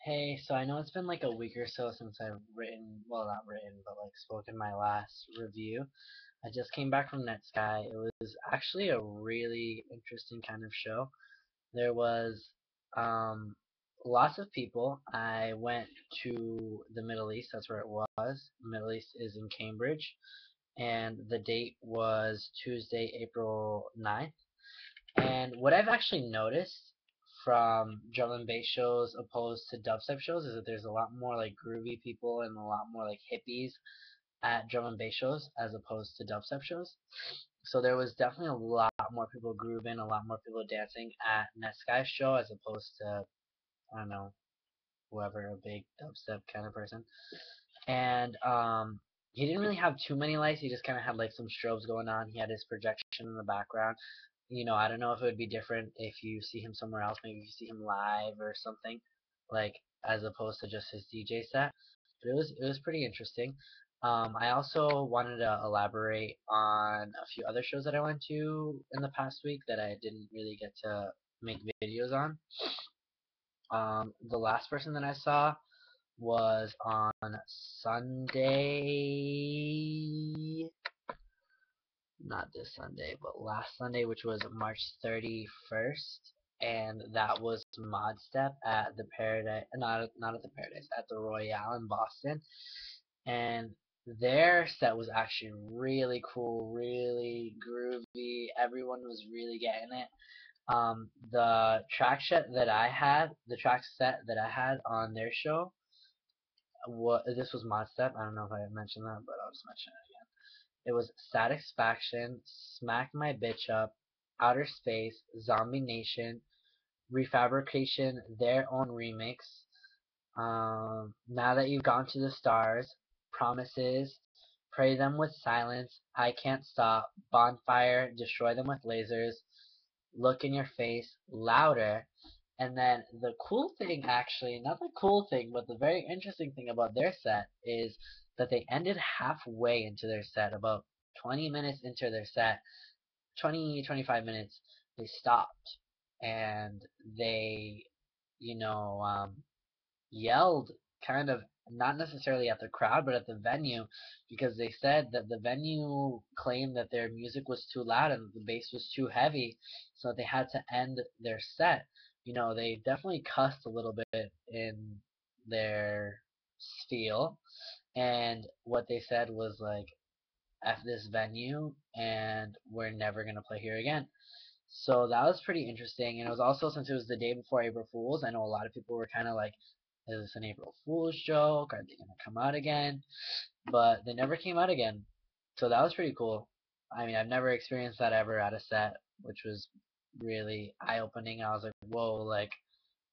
Hey, so I know it's been like a week or so since I've written, well, not written, but like spoken my last review. I just came back from Netsky. It was actually a really interesting kind of show. There was um lots of people. I went to the Middle East, that's where it was. Middle East is in Cambridge, and the date was Tuesday, April 9th. And what I've actually noticed from drum and bass shows opposed to dubstep shows is that there's a lot more like groovy people and a lot more like hippies at drum and bass shows as opposed to dubstep shows. So there was definitely a lot more people grooving, a lot more people dancing at Netsky's show as opposed to, I don't know, whoever, a big dubstep kind of person. And he didn't really have too many lights. He just kind of had like some strobes going on. He had his projection in the background. I don't know if it would be different if you see him somewhere else. Maybe if you see him live or something, like as opposed to just his DJ set. But it was pretty interesting. I also wanted to elaborate on a few other shows that I went to in the past week that I didn't really get to make videos on. The last person that I saw was on Sunday, not this Sunday, but last Sunday, which was March 31st, and that was modestep at the Paradise, not at the Paradise, at the Royale in Boston, and their set was actually really cool, really groovy. Everyone was really getting it. The track set that I had on their show, this was modestep. I don't know if I mentioned that, but I'll just mention it. It was Satisfaction, Smack My Bitch Up, Outer Space, Zombie Nation, Refabrication, their own remix, Now That You've Gone to the Stars, Promises, Pray Them with Silence, I Can't Stop, Bonfire, Destroy Them with Lasers, Look in Your Face, Louder, and then the cool thing, actually, not the cool thing, but the very interesting thing about their set is that they ended halfway into their set, about 20 minutes into their set, 20, 25 minutes, they stopped and they, you know, yelled kind of not necessarily at the crowd, but at the venue because they said that the venue claimed that their music was too loud and the bass was too heavy, so they had to end their set. They definitely cussed a little bit in their spiel, and what they said was like, F this venue, and we're never going to play here again. So that was pretty interesting. And it was also, since it was the day before April Fool's, I know a lot of people were kind of like, is this an April Fool's joke? Are they going to come out again? But they never came out again. So that was pretty cool. I mean, I've never experienced that ever at a set, which was really eye-opening. I was like, whoa, like,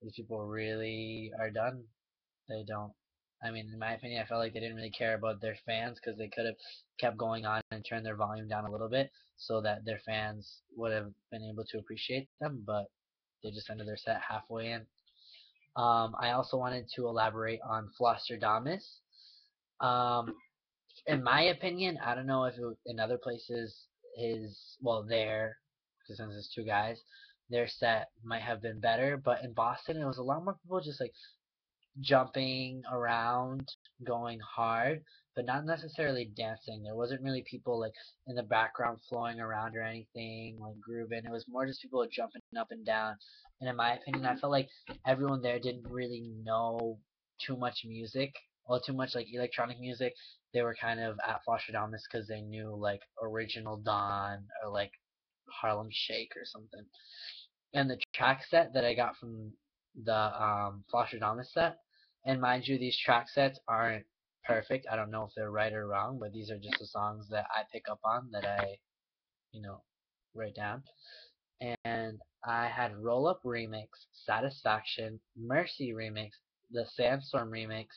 these people really are done. They don't. I mean, in my opinion, I felt like they didn't really care about their fans because they could have kept going on and turned their volume down a little bit so that their fans would have been able to appreciate them, but they just ended their set halfway in. I also wanted to elaborate on flosstradamus. Um, in my opinion, I don't know if in other places there, because since it's two guys, their set might have been better, but in Boston it was a lot more people just like jumping around, going hard, but not necessarily dancing. There wasn't really people like in the background flowing around or anything, like grooving. It was more just people jumping up and down. And in my opinion, I felt like everyone there didn't really know too much music, or too much like electronic music. They were kind of at Flosstradamus because they knew like Original Dawn or like Harlem Shake or something. And the track set that I got from the Flosstradamus set, and mind you, these track sets aren't perfect. I don't know if they're right or wrong, but these are just the songs that I pick up on that I, you know, write down. And I had Roll Up Remix, Satisfaction, Mercy Remix, the Sandstorm Remix,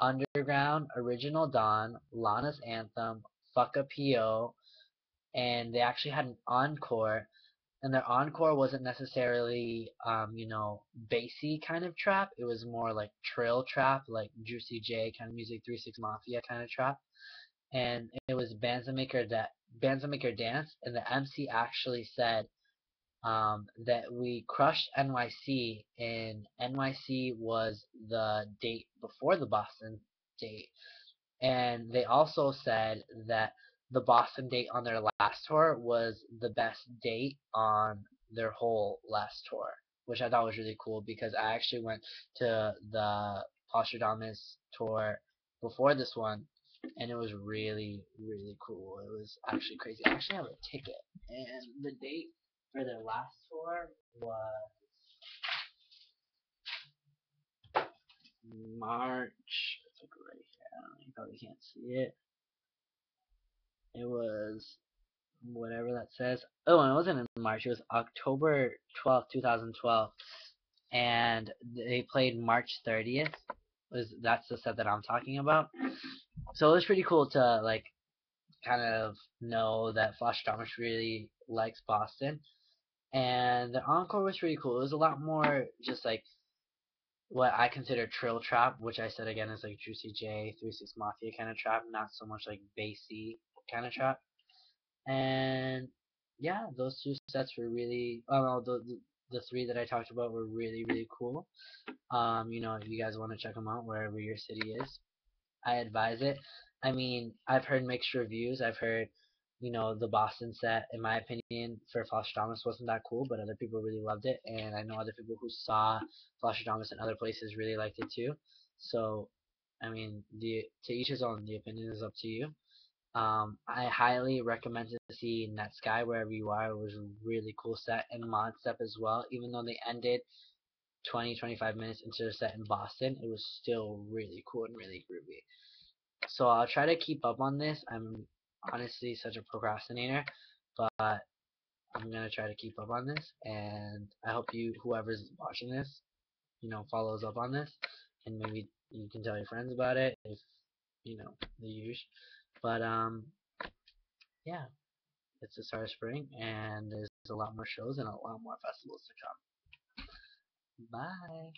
Underground, Original Dawn, Lana's Anthem, Fuck a PO, and they actually had an encore, and their encore wasn't necessarily bassy kind of trap. It was more like trill trap, like Juicy J kind of music, 3 6 Mafia kind of trap. And it was Bands that Make Her Dance, and the MC actually said, that we crushed NYC, and NYC was the date before the Boston date. And they also said that the Boston date on their last tour was the best date on their whole last tour, which I thought was really cool because I actually went to the Flosstradamus tour before this one, and it was really, really cool. It was actually crazy. I actually have a ticket, and the date for their last tour was March. It's like right here. You probably can't see it. It was whatever that says. Oh, and it wasn't in March. It was October 12th, 2012, and they played March 30th. That's the set that I'm talking about. So it was pretty cool to like kind of know that Flash Thomas really likes Boston, and the encore was pretty cool. It was a lot more just like what I consider trill trap, which I said again is like Juicy J, 3 6 Mafia kind of trap, not so much like bassy kind of trap. And yeah, those two sets were really, oh no, the three that I talked about were really, really cool. If you guys want to check them out wherever your city is, I advise it. I mean, I've heard mixed reviews. I've heard, the Boston set, in my opinion, for Thomas wasn't that cool, but other people really loved it, and I know other people who saw Thomas in other places really liked it too. So, I mean, to each his own. The opinion is up to you. I highly recommend to see Netsky wherever you are. It was a really cool set, and modestep as well. Even though they ended 20-25 minutes into the set in Boston, it was still really cool and really groovy. So I'll try to keep up on this. I'm honestly such a procrastinator, but I'm gonna try to keep up on this, and I hope whoever's watching this, follows up on this, and maybe you can tell your friends about it if the use. But yeah, it's the start of spring, and there's a lot more shows and a lot more festivals to come. Bye.